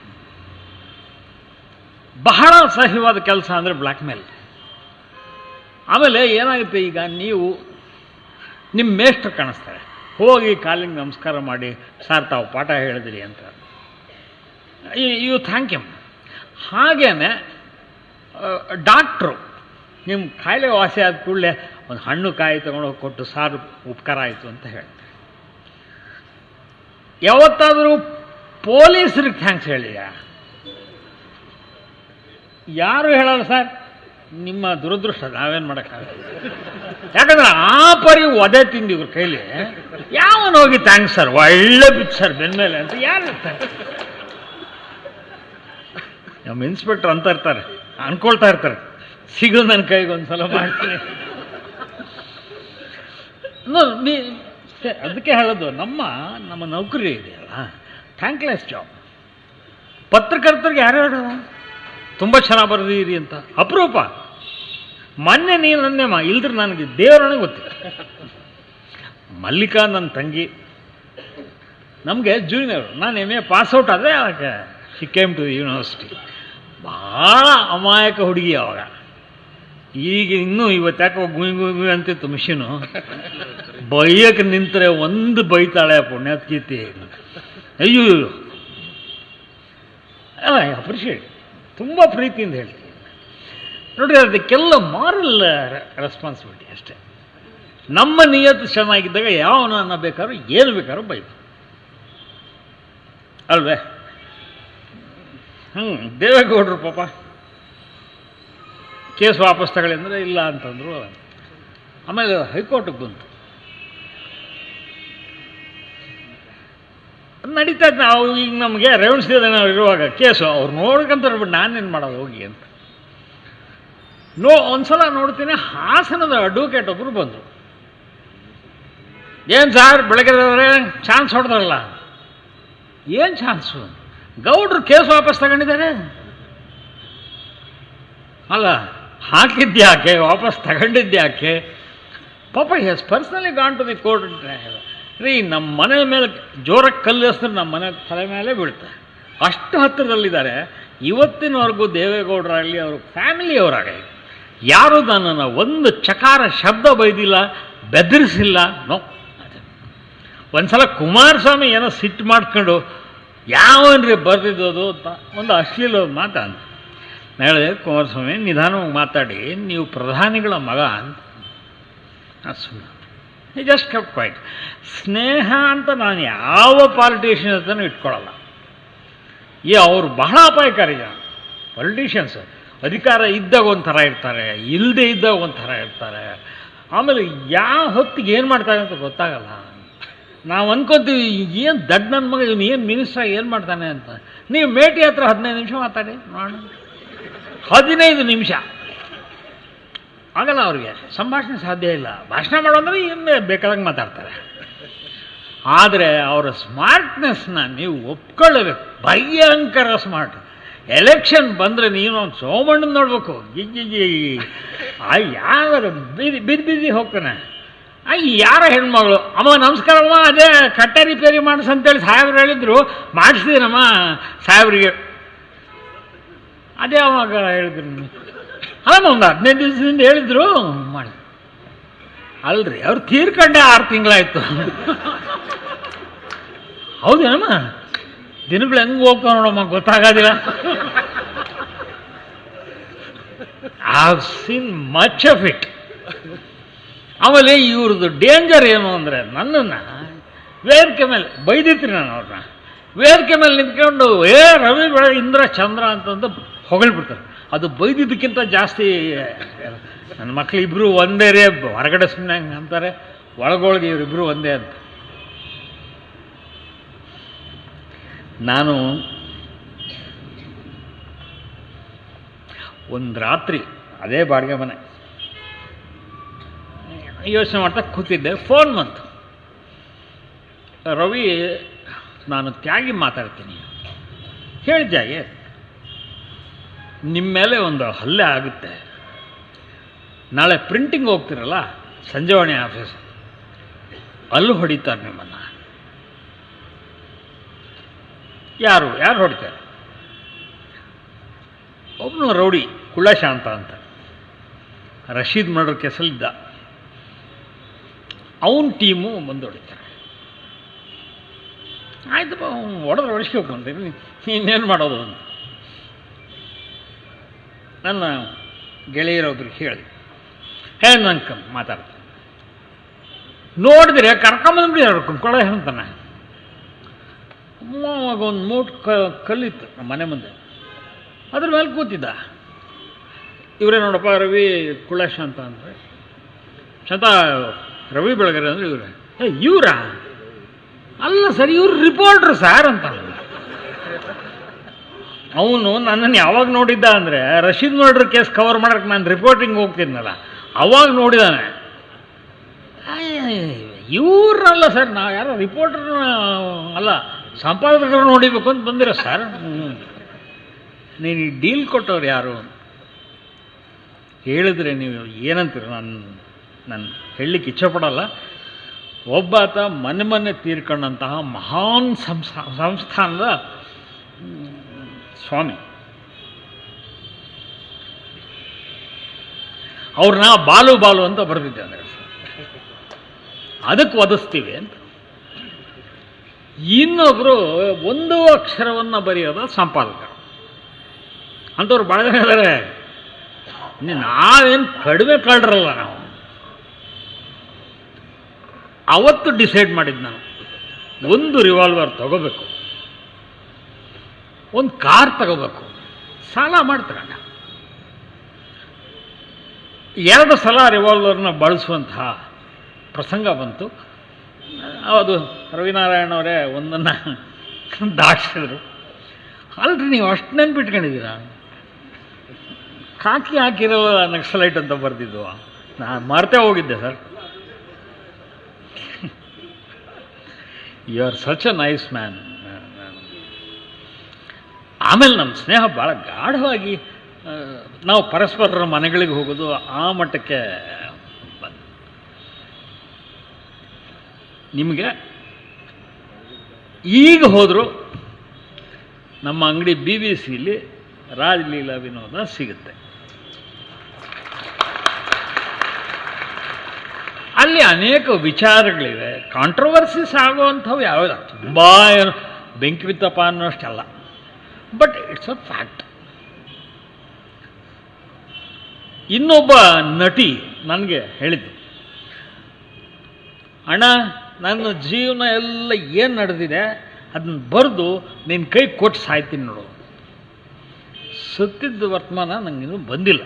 ಬಹಳ ಸಹ್ಯವಾದ ಕೆಲಸ ಅಂದರೆ ಬ್ಲ್ಯಾಕ್ ಮೇಲ್. ಆಮೇಲೆ ಏನಾಗುತ್ತೆ, ಈಗ ನೀವು ನಿಮ್ಮ ಮೇಷ್ಟ್ರು ಕಾಣಿಸ್ತಾರೆ, ಹೋಗಿ ಕಾಲಿಗೆ ನಮಸ್ಕಾರ ಮಾಡಿ, ಸರ್ ತಾವು ಪಾಠ ಹೇಳಿದಿರಿ ಅಂತ ಯು ಥ್ಯಾಂಕ್ ಯಮ್. ಹಾಗೇನೆ ಡಾಕ್ಟ್ರು ನಿಮ್ಮ ಕಾಯಿಲೆ ವಾಸಿ ಆದ ಕೂಡಲೇ ಒಂದು ಹಣ್ಣು ಕಾಯಿ ತೊಗೊಂಡೋಗಿ ಕೊಟ್ಟು, ಸಾರು ಉಪಕಾರ ಆಯಿತು ಅಂತ ಹೇಳ್ತಾರೆ. ಯಾವತ್ತಾದರೂ ಪೊಲೀಸರಿಗೆ ಥ್ಯಾಂಕ್ಸ್ ಹೇಳಿದ? ಯಾರು ಹೇಳಲ್ಲ ಸರ್. ನಿಮ್ಮ ದುರದೃಷ್ಟ, ನಾವೇನು ಮಾಡೋಕ್ಕಾಗಲ್ಲ. ಯಾಕಂದ್ರೆ ಆ ಪರಿ ಒದೆ ತಿಂದು ಇವ್ರ ಕೈಲಿ ಯಾವನು ಹೋಗಿ ಥ್ಯಾಂಕ್ಸ್ ಸರ್, ಒಳ್ಳೆ ಬಿತ್ತು ಸರ್ ಬೆನ್ಮೇಲೆ ಅಂತ ಯಾರು ಇರ್ತಾರೆ? ನಮ್ಮ ಇನ್ಸ್ಪೆಕ್ಟರ್ ಅಂತ ಇರ್ತಾರೆ, ಅನ್ಕೊಳ್ತಾ ಇರ್ತಾರೆ, ಸಿಗೋದು ನನ್ನ ಕೈಗೆ ಒಂದ್ಸಲ ಮಾಡ್ತೀನಿ. ಅದಕ್ಕೆ ಹೇಳೋದು, ನಮ್ಮ ನೌಕರಿ ಇದೆಯಲ್ಲ, ಥ್ಯಾಂಕ್ಲೆಸ್ ಜಾಬ್. ಪತ್ರಕರ್ತರಿಗೆ ಯಾರ್ಯಾರು ತುಂಬ ಚೆನ್ನಾಗಿ ಬರೆದಿರಿ ಅಂತ ಅಪರೂಪ. ಮೊನ್ನೆ ನೀನು ನನ್ನೇಮ್ಮ ಇಲ್ದ್ರೆ ನನಗೆ ದೇವರೊಳಗೆ ಗೊತ್ತಿಲ್ಲ. ಮಲ್ಲಿಕಾ ನನ್ನ ತಂಗಿ, ನಮಗೆ ಜೂನಿಯರ್. ನಾನು MA ಪಾಸ್ಔಟ್ ಆದರೆ ಆಗ ಶಿ ಕೇಮ್ ಟು ಯೂನಿವರ್ಸಿಟಿ. ಭಾಳ ಅಮಾಯಕ ಹುಡುಗಿ ಅವಾಗ. ಈಗ ಇನ್ನೂ ಇವತ್ತು ಯಾಕೋ ಗುಯ್ ಗುಯ್ ಗುಯ್ ಅಂತಿತ್ತು ಮಿಷಿನು. ಬೈಯಕ್ಕೆ ನಿಂತರೆ ಒಂದು ಬೈತಾಳೆ ಪುಣ್ಯಾತ್ಕೀರ್ತಿ. ಅಯ್ಯೋ ಅಪ್ರಿಷಿಯೇಟ್, ತುಂಬ ಪ್ರೀತಿಯಿಂದ ಹೇಳ್ತೀನಿ. ನೋಡಿ, ಅದಕ್ಕೆಲ್ಲ ಮಾರಲ್ ರೆಸ್ಪಾನ್ಸಿಬಿಲಿಟಿ ಅಷ್ಟೇ. ನಮ್ಮ ನಿಯತ್ತು ಚೆನ್ನಾಗಿದ್ದಾಗ ಯಾವನನ್ನ ಬೇಕಾದ್ರೂ ಏನು ಬೇಕಾದ್ರೂ ಬೈದು ಅಲ್ವೇ? ದೇವೇಗೌಡರು ಪಾಪ ಕೇಸ್ ವಾಪಸ್ ತಗೊಳ್ಳಿ ಅಂದರೆ ಇಲ್ಲ ಅಂತಂದರು. ಆಮೇಲೆ ಹೈಕೋರ್ಟಿಗೆ ಬಂತು. ನಡೀತಾ ಇತ್ತು. ನಾವು ಈಗ ನಮಗೆ ರೇವಣ್ ಇರುವಾಗ ಕೇಸು ಅವ್ರು ನೋಡ್ಕೊಂತಾರೆ, ಬಿಟ್ಟು ನಾನೇನು ಮಾಡೋದು ಹೋಗಿ ಅಂತ. ಒಂದ್ಸಲ ನೋಡ್ತೀನಿ, ಹಾಸನದ ಅಡ್ವೊಕೇಟ್ ಒಬ್ಬರು ಬಂದರು. ಏನು ಸಾರ್ ಬೆಳಗ್ಗೆ ಚಾನ್ಸ್ ಹೊಡೆದ್ರಲ್ಲ? ಏನು ಚಾನ್ಸು? ಗೌಡ್ರು ಕೇಸ್ ವಾಪಸ್ ತಗೊಂಡಿದ್ದಾರೆ. ಅಲ್ಲ, ಹಾಕಿದ್ಯಾಕೆ, ವಾಪಸ್ ತಗೊಂಡಿದ್ಯಾಕೆ? ಪಾಪ he's personally gone to the court. ರೀ, ನಮ್ಮ ಮನೆ ಮೇಲೆ ಜೋರಕ್ಕೆ ಕಲ್ಲು ಎಸಿದ್ರೆ ನಮ್ಮ ಮನೆ ತಲೆ ಮೇಲೆ ಬೀಳ್ತಾರೆ. ಅಷ್ಟು ಹತ್ತಿರದಲ್ಲಿದ್ದಾರೆ. ಇವತ್ತಿನವರೆಗೂ ದೇವೇಗೌಡರಾಗಲಿ ಅವ್ರ ಫ್ಯಾಮಿಲಿಯವರಾಗಲಿ ಯಾರೂ ನನ್ನನ್ನು ಒಂದು ಚಕಾರ ಶಬ್ದ ಬೈದಿಲ್ಲ, ಬೆದರಿಸಿಲ್ಲ. ನೋ. ಒಂದ್ಸಲ ಕುಮಾರಸ್ವಾಮಿ ಏನೋ ಸಿಟ್ಟು ಮಾಡ್ಕೊಂಡು ಯಾವನ್ರಿ ಬರ್ದಿದ್ದೋದು ಅಂತ ಒಂದು ಅಶ್ಲೀಲ ಮಾತಾಡ. ನಾನು ಹೇಳಿದೆ, ಕುಮಾರಸ್ವಾಮಿ ನಿಧಾನವಾಗಿ ಮಾತಾಡಿ, ನೀವು ಪ್ರಧಾನಿಗಳ ಮಗ ಅಂತ. ಸುಮ್ಮನೆ ಜಸ್ಟ್ ಕೆಪ್ಟ್ ಕ್ವೈಟ್. ಸ್ನೇಹ ಅಂತ ನಾನು ಯಾವ ಪಾಲಿಟಿಷಿಯನ್ ಹತ್ರನೂ ಇಟ್ಕೊಳ್ಳಲ್ಲ. ಅವ್ರು ಬಹಳ ಅಪಾಯಕಾರಿ ಜನ ಪೊಲಿಟಿಷಿಯನ್ಸ್. ಅಧಿಕಾರ ಇದ್ದಾಗ ಒಂಥರ ಇರ್ತಾರೆ, ಇಲ್ಲದೆ ಇದ್ದಾಗ ಒಂಥರ ಇರ್ತಾರೆ. ಆಮೇಲೆ ಯಾವ ಹೊತ್ತಿಗೆ ಏನು ಮಾಡ್ತಾರೆ ಅಂತ ಗೊತ್ತಾಗಲ್ಲ. ನಾವು ಅನ್ಕೋತೀವಿ, ಏನು ದಡ್ಡ ನನ್ನ ಮಗ, ಇವನು ಏನು ಮಿನಿಸ್ಟ್ರ ಏನು ಮಾಡ್ತಾನೆ ಅಂತ. ನೀವು ಮೇಟಿ ಹತ್ರ 15 ನಿಮಿಷ ಮಾತಾಡಿ ನೋಡೋಣ. 15 ನಿಮಿಷ ಆಗಲ್ಲ ಅವ್ರಿಗೆ, ಸಂಭಾಷಣೆ ಸಾಧ್ಯ ಇಲ್ಲ. ಭಾಷಣ ಮಾಡೋಂದ್ರೆ ಇನ್ನೇ ಬೇಕಾದಂಗೆ ಮಾತಾಡ್ತಾರೆ. ಆದರೆ ಅವರ ಸ್ಮಾರ್ಟ್ನೆಸ್ನ ನೀವು ಒಪ್ಕೊಳ್ಳಬೇಕು. ಭಯಂಕರ ಸ್ಮಾರ್ಟ್. ಎಲೆಕ್ಷನ್ ಬಂದರೆ ನೀನು ಒಂದು ಸೋಮಣ್ಣನ ನೋಡ್ಬೇಕು. ಗಿಜ್ಜಿ ಯಾರು ಬಿದ್ದು ಹೋಗ್ತಾನೆ. ಯಾರ ಹೆಣ್ಮಗಳು, ಅಮ್ಮ ನಮಸ್ಕಾರಮ್ಮ, ಅದೇ ಕಟ್ಟೆ ರಿಪೇರಿ ಮಾಡಿಸಂತೇಳಿ ಸಾಹೇಬ್ರು ಹೇಳಿದ್ರು, ಮಾಡಿಸ್ತೀನಮ್ಮ ಸಾಹೇಬ್ರಿಗೆ. ಅದೇ ಅವಾಗ ಹೇಳಿದ್ರು, ಅಲ್ಲಮ್ಮ ಒಂದು 15 ದಿವಸದಿಂದ ಹೇಳಿದ್ರು ಮಾಡಿ. ಅಲ್ರಿ, ಅವ್ರು ತೀರ್ಕೊಂಡೆ 6 ತಿಂಗಳಾಯ್ತು. ಹೌದೇನಮ್ಮ? ದಿನಗಳು ಹೆಂಗೆ ಹೋಗ್ತಾವ ನೋಡಮ್ಮ, ಗೊತ್ತಾಗೋದಿಲ್ಲ. I have seen much of it. ಆಮೇಲೆ ಇವ್ರದ್ದು ಡೇಂಜರ್ ಏನು ಅಂದರೆ, ನನ್ನನ್ನು ವೇದಿಕೆ ಮೇಲೆ ಬೈದಿತ್ರಿ. ನಾನು ಅವ್ರನ್ನ ವೇದಿಕೆ ಮೇಲೆ ನಿಂತ್ಕೊಂಡು ರವಿ ಬೆಳಗ್ಗೆ ಇಂದ್ರ ಚಂದ್ರ ಅಂತಂದು ಹೊಗಳ್ಬಿಡ್ತಾರೆ. ಅದು ಬೈದಿದ್ದಕ್ಕಿಂತ ಜಾಸ್ತಿ ನನ್ನ ಮಕ್ಕಳು ಇಬ್ಬರು ಒಂದೇ ರೇ, ಹೊರಗಡೆ ಸುಮ್ಮನೆ ಹಂಗೆ ಅಂತಾರೆ, ಒಳಗೊಳಗೆ ಇವರಿಬ್ಬರು ಒಂದೇ ಅಂತ. ನಾನು ಒಂದು ರಾತ್ರಿ ಅದೇ ಬಾಡಿಗೆ ಮನೆ ಯೋಚನೆ ಮಾಡ್ತಾ ಕೂತಿದ್ದೆ, ಫೋನ್ ಬಂತು. ರವಿ, ನಾನು ತ್ಯಾಗಿ ಮಾತಾಡ್ತೀನಿ. ಹೇಳಿದ್ದಾಗೆ ನಿಮ್ಮ ಮೇಲೆ ಒಂದು ಹಲ್ಲೆ ಆಗುತ್ತೆ, ನಾಳೆ ಪ್ರಿಂಟಿಂಗ್ ಹೋಗ್ತಿರಲ್ಲ ಸಂಜೀವನಿ ಆಫೀಸ್, ಅಲ್ಲಿ ಹೊಡಿತಾರೆ ನಿಮ್ಮನ್ನು. ಯಾರು ಹೊಡಿತಾರೆ? ಒಬ್ಬನು ರೌಡಿ, ಕುಳ್ಳಶಾಂತ ಅಂತ, ರಶೀದ್ ಮರ್ಡರ್ ಕೇಸಲ್ಲಿದ್ದ. ಅವನ ಟೀಮು ಬಂದು ಹೊಡಿತಾರೆ. ಆಯ್ತಪ್ಪ, ಹೊಡೆದ್ರೆ ಹೊಡಿಸ್ಕೋಬೇಕು ಅಂತೀನಿ, ಇನ್ನೇನು ಮಾಡೋದು ಅಂತ ನನ್ನ ಗೆಳೆಯರೊಬ್ರಿಗೆ ಹೇಳಿದೆ. ನಂಗೆ ಮಾತಾಡ್ತೀನಿ, ನೋಡಿದ್ರೆ ಕರ್ಕೊಂಬಂದ್ಬಿಡಿ ಅವ್ರು ಕೊಳ ಅಂತಾನೆ. ಅವಾಗ ಒಂದು ಮೂಟು ಕಲ್ಲಿತ್ತು ನಮ್ಮ ಮನೆ ಮುಂದೆ, ಅದ್ರ ಮೇಲೆ ಕೂತಿದ್ದ. ಇವರೇ ನೋಡಪ್ಪ ರವಿ ಕುಳೇಶ್ ಅಂತ ಅಂದರೆ ಶಾಂತ ರವಿ ಬೆಳಗೆರೆ ಅಂದರೆ ಇವರೇ ಇವರಾ ಅಲ್ಲ ಸರ್ ಇವ್ರು ರಿಪೋರ್ಟ್ರು ಸರ್ ಅಂತ. ಅವನು ನನ್ನನ್ನು ಯಾವಾಗ ನೋಡಿದ್ದ ಅಂದರೆ ರಶೀದ್ ಮರ್ಡರ್ ಕೇಸ್ ಕವರ್ ಮಾಡೋಕ್ಕೆ ನಾನು ರಿಪೋರ್ಟಿಂಗ್ ಹೋಗ್ತಿದ್ನಲ್ಲ ಅವಾಗ ನೋಡಿದಾನೆ. ಇವ್ರಲ್ಲ ಸರ್ ನಾವು ಯಾರೋ ರಿಪೋರ್ಟರ್ನ ಅಲ್ಲ ಸಂಪಾದಕರು ನೋಡಿಬೇಕು ಅಂತ ಬಂದಿರೋ ಸರ್. ನೀನು ಈ ಡೀಲ್ ಕೊಟ್ಟವ್ರು ಯಾರು ಹೇಳಿದ್ರೆ ನೀವು ಏನಂತೀರ? ನಾನು ಹೇಳಲಿಕ್ಕೆ ಇಚ್ಛೆಪಡಲ್ಲ. ಒಬ್ಬಾತ ಮೊನ್ನೆ ತೀರ್ಕೊಂಡಂತಹ ಮಹಾನ್ ಸಂಸ್ಥಾನದ ಸ್ವಾಮಿ, ಅವ್ರನ್ನ ಬಾಲು ಅಂತ ಬರೆದಿದ್ದೆ ಅಂದರೆ ಅದಕ್ಕೆ ಒದಿಸ್ತೀವಿ ಅಂತ. ಇನ್ನೊಬ್ಬರು ಒಂದು ಅಕ್ಷರವನ್ನು ಬರೆಯೋದು ಸಂಪಾದಕರು ಅಂಥವ್ರು ಭಾಳ ಜನ ಇದ್ದಾರೆ. ನಾವೇನು ಕಡಿಮೆ ಕಳ್ರಲ್ಲ. ನಾವು ಅವತ್ತು ಡಿಸೈಡ್ ಮಾಡಿದ್ದು ನಾನು ಒಂದು ರಿವಾಲ್ವರ್ ತಗೋಬೇಕು, ಒಂದು ಕಾರ್ ತಗೋಬೇಕು. ಸಾಲ ಮಾಡ್ತಾರಣ್ಣ. 2 ಸಲ ರಿವಾಲ್ವರ್ನ ಬಳಸುವಂತಹ ಪ್ರಸಂಗ ಬಂತು. ಅದು ರವಿನಾರಾಯಣ ಅವರೇ ಒಂದನ್ನು ದಾಟಿಸಿದ್ರು. ಅಲ್ರಿ ನೀವು ಅಷ್ಟು ನೆನ್ಪಿಟ್ಕೊಂಡಿದ್ದೀರಾ? ಕಾಕಿ ಹಾಕಿರೋ ನಕ್ಸಲೈಟ್ ಅಂತ ಬರೆದಿದ್ದು ನಾನು ಮರ್ತೇ ಹೋಗಿದ್ದೆ sir. You are such a nice man. ಆಮೇಲೆ ನಮ್ಮ ಸ್ನೇಹ ಭಾಳ ಗಾಢವಾಗಿ ನಾವು ಪರಸ್ಪರರ ಮನೆಗಳಿಗೆ ಹೋಗೋದು ಆ ಮಟ್ಟಕ್ಕೆ ಬಂದು. ನಿಮಗೆ ಈಗ ಹೋದರೂ ನಮ್ಮ ಅಂಗಡಿ BBC ರಾಜಲೀಲಾ ವಿನೋದ ಸಿಗುತ್ತೆ. ಅಲ್ಲಿ ಅನೇಕ ವಿಚಾರಗಳಿವೆ. ಕಾಂಟ್ರವರ್ಸಿಸ್ ಆಗುವಂಥವು ಯಾವ್ದು ತುಂಬ ಏನು ಬೆಂಕಿ ಬಿತ್ತಪ್ಪ ಅನ್ನೋಷ್ಟಲ್ಲ. But it's a fact. ಇನ್ನೊಬ್ಬ ನಟಿ ನನಗೆ ಹೇಳಿದ್ದು, ಅಣ್ಣ ನನ್ನ ಜೀವನ ಎಲ್ಲ ಏನು ನಡೆದಿದೆ ಅದನ್ನು ಬರೆದು ನಿನ್ನ ಕೈ ಕೊಟ್ಟು ಸಾಯ್ತೀನಿ ನೋಡು. ಸತ್ತಿದ್ದ ವರ್ತಮಾನ ನನಗಿನ್ನೂ ಬಂದಿಲ್ಲ.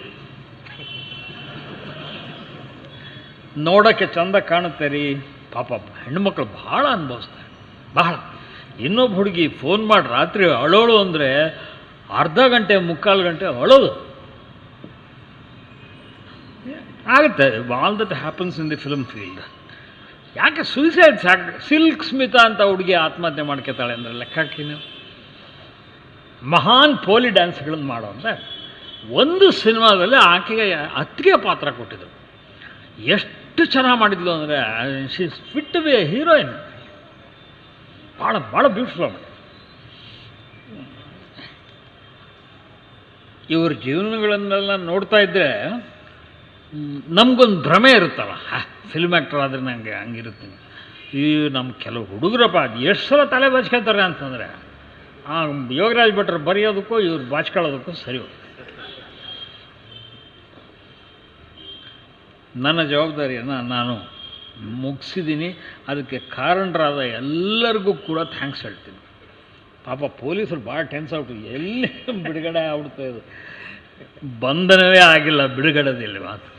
ನೋಡೋಕ್ಕೆ ಚಂದ ಕಾಣುತ್ತೆ ರೀ. ಪಾಪ ಹೆಣ್ಣುಮಕ್ಕಳು ಭಾಳ ಅನುಭವಿಸ್ತಾರೆ, ಬಹಳ. ಇನ್ನೊಬ್ಬ ಹುಡುಗಿ ಫೋನ್ ಮಾಡಿ ರಾತ್ರಿ ಅಳೋಳು ಅಂದರೆ ಅರ್ಧ ಗಂಟೆ 3/4 ಗಂಟೆ ಅಳೋದು ಆಗುತ್ತೆ. All that happens in the film field. ಯಾಕೆ ಸೂಸೈಡ್ ಸಿಲ್ಕ್ ಸ್ಮಿತಾ ಅಂತ ಹುಡುಗಿ ಆತ್ಮಹತ್ಯೆ ಮಾಡ್ಕೊತಾಳೆ ಅಂದರೆ ಲೆಕ್ಕ ಹಾಕಿ ನೀವು. ಮಹಾನ್ ಪೋಲಿ ಡ್ಯಾನ್ಸ್ಗಳನ್ನು ಮಾಡೋ ಅಂತ ಒಂದು ಸಿನಿಮಾದಲ್ಲಿ ಆಕೆಗೆ ಅತ್ತಿಗೆ ಪಾತ್ರ ಕೊಟ್ಟಿದ್ರು. ಎಷ್ಟು ಚೆನ್ನಾಗಿ ಮಾಡಿದ್ಲು ಅಂದರೆ she fit to be a heroine. ಭಾಳ ಭಾಳ ಬ್ಯೂಟಿಫುಲ್ ಮಾಡಿ. ಇವ್ರ ಜೀವನಗಳನ್ನೆಲ್ಲ ನೋಡ್ತಾ ಇದ್ದರೆ ನಮಗೊಂದು ಭ್ರಮೆ ಇರುತ್ತಲ್ಲ, ಫಿಲ್ಮ್ ಆ್ಯಕ್ಟರ್ ಆದರೆ ನನಗೆ ಹಂಗಿರುತ್ತೆ. ಈ ನಮ್ಮ ಕೆಲವು ಹುಡುಗರಪ್ಪ ಅದು ಎಷ್ಟು ಸಲ ತಲೆ ಬಾಚ್ಕೊಳ್ತಾರೆ ಅಂತಂದರೆ ಆ ಯೋಗರಾಜ್ ಭಟ್ರು ಬರೆಯೋದಕ್ಕೂ ಇವ್ರು ಬಾಚ್ಕೊಳ್ಳೋದಕ್ಕೂ ಸರಿ ಹೋಗುತ್ತೆ. ನನ್ನ ಜವಾಬ್ದಾರಿಯನ್ನು ನಾನು ಮುಗಿಸಿದ್ದೀನಿ. ಅದಕ್ಕೆ ಕಾರಣರಾದ ಎಲ್ಲರಿಗೂ ಕೂಡ ಥ್ಯಾಂಕ್ಸ್ ಹೇಳ್ತೀನಿ. ಪಾಪ ಪೊಲೀಸರು ಭಾಳ ಟೆನ್ಸ್ ಆಗ್ಬಿಟ್ಟು ಎಲ್ಲಿ ಬಿಡುಗಡೆ ಆಗ್ಬಿಡ್ತಾ ಇದು, ಬಂಧನವೇ ಆಗಿಲ್ಲ ಬಿಡುಗಡೆದಿಲ್ಲ ಮಾತು.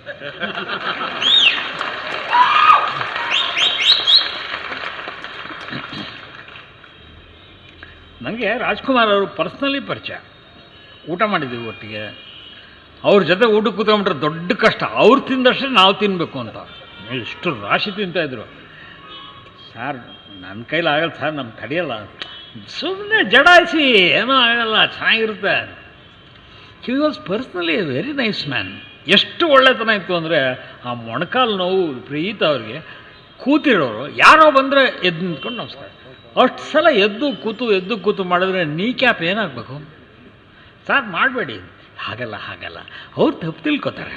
ನನಗೆ ರಾಜ್ಕುಮಾರ್ ಅವರು ಪರ್ಸ್ನಲಿ ಪರಿಚಯ. ಊಟ ಮಾಡಿದ್ದೀವಿ ಒಟ್ಟಿಗೆ. ಅವ್ರ ಜೊತೆ ಊಟಕ್ಕೆ ಕೂತ್ಕೊಂಡ್ಬಿಟ್ರೆ ದೊಡ್ಡ ಕಷ್ಟ. ಅವ್ರು ತಿಂದಷ್ಟೇ ನಾವು ತಿನ್ನಬೇಕು ಅಂತ. ಇಷ್ಟು ರಾಶಿ ತಿಂತಾಯಿದ್ರು. ಸರ್ ನನ್ನ ಕೈಲಿ ಆಗಲ್ಲ ಸರ್, ನಮ್ಗೆ ತಡೆಯಲ್ಲ. ಸುಮ್ಮನೆ ಜಡಾಯಿಸಿ ಏನೋ ಆಗಲ್ಲ, ಚೆನ್ನಾಗಿರುತ್ತೆ. He was personally A very nice man. ಎಷ್ಟು ಒಳ್ಳೆತನ ಇತ್ತು ಅಂದರೆ ಆ ಮೊಣಕಾಲು ನೋವು ಪ್ರೀತ ಅವ್ರಿಗೆ ಕೂತಿರೋರು ಯಾರೋ ಬಂದರೆ ಎದ್ದು ನಿಂತ್ಕೊಂಡು ನಮಸ್ಕಾರ. ಅಷ್ಟು ಸಲ ಎದ್ದು ಕೂತು ಮಾಡಿದ್ರೆ ನೀ ಕ್ಯಾಪ್ ಏನಾಗಬೇಕು ಸರ್? ಮಾಡಬೇಡಿ. ಹಾಗಲ್ಲ ಅವ್ರು ತಪ್ಪು ತಿಳ್ಕೊತಾರೆ.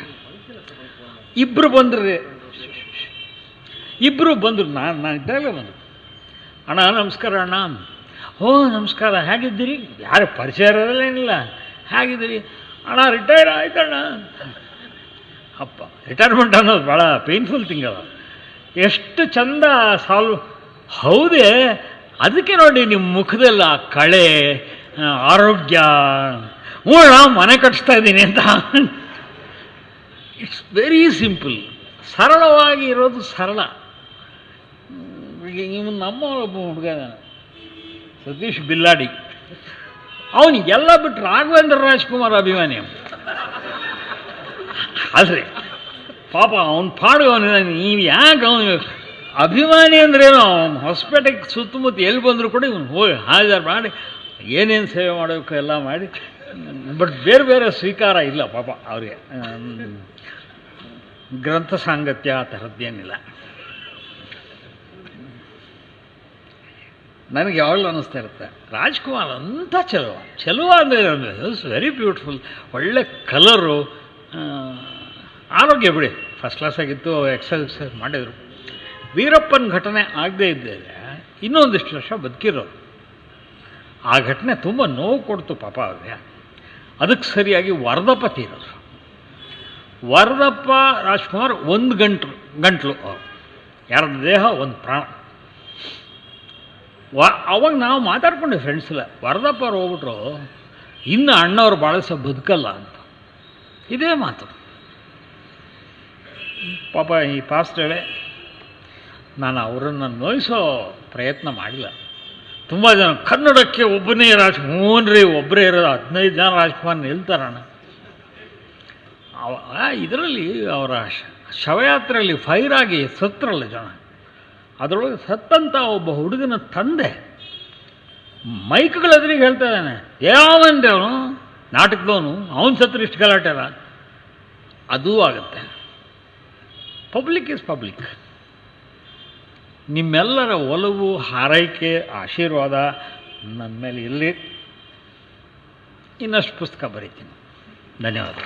ಇಬ್ಬರು ಬಂದರು ನಾನು ಇದ್ದಾಗಲೇ ಬಂದರು. ಅಣ್ಣ ನಮಸ್ಕಾರ ಅಣ್ಣ. ಓ ನಮಸ್ಕಾರ, ಹೇಗಿದ್ದೀರಿ? ಯಾರು ಪರಿಚಯ ಇರೋದೇನಿಲ್ಲ. ಹೇಗಿದ್ದೀರಿ ಅಣ್ಣ? ರಿಟೈರ್ ಆಯ್ತಣ್ಣ. ಅಪ್ಪ ರಿಟೈರ್ಮೆಂಟ್ ಅನ್ನೋದು ಭಾಳ ಪೇನ್ಫುಲ್ ಥಿಂಗ್ ಅದ. ಎಷ್ಟು ಚಂದ ಸಾಲ್ವ್. ಹೌದೇ, ಅದಕ್ಕೆ ನೋಡಿ ನಿಮ್ಮ ಮುಖದಲ್ಲ ಕಳೆ, ಆರೋಗ್ಯ. ನಾವು ಮನೆ ಕಟ್ಟಿಸ್ತಾ ಇದ್ದೀನಿ ಅಂತ ಇಟ್ಸ್ ವೆರಿ ಸಿಂಪಲ್. ಸರಳವಾಗಿ ಇರೋದು ಸರಳ. ಇವ್ ನಮ್ಮ ಒಬ್ಬ ಹುಡುಗ ಇದ್ದಾನೆ, ಸತೀಶ್ ಬಿಲ್ಲಾಡಿ. ಅವನಿಗೆಲ್ಲ ಬಿಟ್ಟು ರಾಘವೇಂದ್ರ ರಾಜ್ಕುಮಾರ್ ಅಭಿಮಾನಿ. ಆದರೆ ಪಾಪ ಅವನ ಪಾಡು ನೀವು ಯಾಕೆ ಅವನು ಅಭಿಮಾನಿ ಅಂದ್ರೇನು? ಅವನು ಹೊಸಪೇಟೆಗೆ ಸುತ್ತಮುತ್ತ ಎಲ್ಲಿ ಬಂದರೂ ಕೂಡ ಇವನು ಹೋಗಿ ಹಾಜರು ಮಾಡಿ ಏನೇನು ಸೇವೆ ಮಾಡಬೇಕು ಎಲ್ಲ ಮಾಡಿ. ಬಟ್ ಬೇರೆ ಬೇರೆ ಸ್ವೀಕಾರ ಇಲ್ಲ ಪಾಪ ಅವ್ರಿಗೆ. ಗ್ರಂಥ ಸಾಂಗತ್ಯ ಆ ಥರದ್ದೇನಿಲ್ಲ. ನನಗೆ ಯಾವಾಗಲೂ ಅನ್ನಿಸ್ತಾ ಇರುತ್ತೆ, ರಾಜ್ಕುಮಾರ್ ಅಂಥ ಚೆಲುವ ಅಂದರೆ ಇಟ್ಸ್ ವೆರಿ ಬ್ಯೂಟಿಫುಲ್. ಒಳ್ಳೆ ಕಲರು, ಆರೋಗ್ಯ ಬಿಡಿ ಫಸ್ಟ್ ಕ್ಲಾಸಾಗಿತ್ತು, ಎಕ್ಸರ್ಸೈಸ್ ಮಾಡಿದರು. ವೀರಪ್ಪನ ಘಟನೆ ಆಗದೇ ಇದ್ದರೆ ಇನ್ನೊಂದಿಷ್ಟು ವರ್ಷ ಬದುಕಿರೋರು. ಆ ಘಟನೆ ತುಂಬ ನೋವು ಕೊಡ್ತು ಪಾಪ ಅವ್ರಿಗೆ. ಅದಕ್ಕೆ ಸರಿಯಾಗಿ ವರದಪ್ಪ ತೀರೋರು. ವರದಪ್ಪ ರಾಜ್ಕುಮಾರ್ ಒಂದು ಗಂಟ್ಲು ಎರಡು ದೇಹ ಒಂದು ಪ್ರಾಣ. ಅವಾಗ ನಾವು ಮಾತಾಡ್ಕೊಂಡ್ವಿ ಫ್ರೆಂಡ್ಸ್ ಎಲ್ಲ, ವರದಪ್ಪ ಅವ್ರು ಹೋಗ್ಬಿಟ್ರು, ಇನ್ನು ಅಣ್ಣವ್ರು ಭಾಳ ಸಹ ಬದುಕಲ್ಲ ಅಂತ. ಇದೇ ಮಾತು ಪಾಪ. ಈ ಪಾಸ್ಟೇ ನಾನು ಅವರನ್ನು ನೋಯಿಸೋ ಪ್ರಯತ್ನ ಮಾಡಿಲ್ಲ. ತುಂಬ ಜನ ಕನ್ನಡಕ್ಕೆ ಒಬ್ಬನೇ ಹ್ಞೂನ್ರಿ ಒಬ್ಬರೇ ಇರೋದು, 15 ಜನ ರಾಜ್ಕುಮಾರ್ ನಿಲ್ತಾರಣ್ಣ. ಇದರಲ್ಲಿ ಅವರ ಶವಯಾತ್ರೆಯಲ್ಲಿ ಫೈರಾಗಿ ಸತ್ರಲ್ಲ ಜನ. ಅದರೊಳಗೆ ಸತ್ತಂಥ ಒಬ್ಬ ಹುಡುಗನ ತಂದೆ ಮೈಕ್ಗಳೆದ್ರಿಗೆ ಹೇಳ್ತಾ ಇದ್ದಾನೆ, ಯಾವಂದೆ ಅವನು ನಾಟಕದವನು, ಅವನ ಸತ್ರ ಇಷ್ಟು ಗಲಾಟೆಲ್ಲ. ಅದೂ ಆಗುತ್ತೆ. Public is public. ನಿಮ್ಮೆಲ್ಲರ ಒಲವು, ಹಾರೈಕೆ, ಆಶೀರ್ವಾದ ನನ್ನ ಮೇಲೆ ಇರಲಿ. ಇನ್ನಷ್ಟು ಪುಸ್ತಕ ಬರೀತೀನಿ. ಧನ್ಯವಾದ.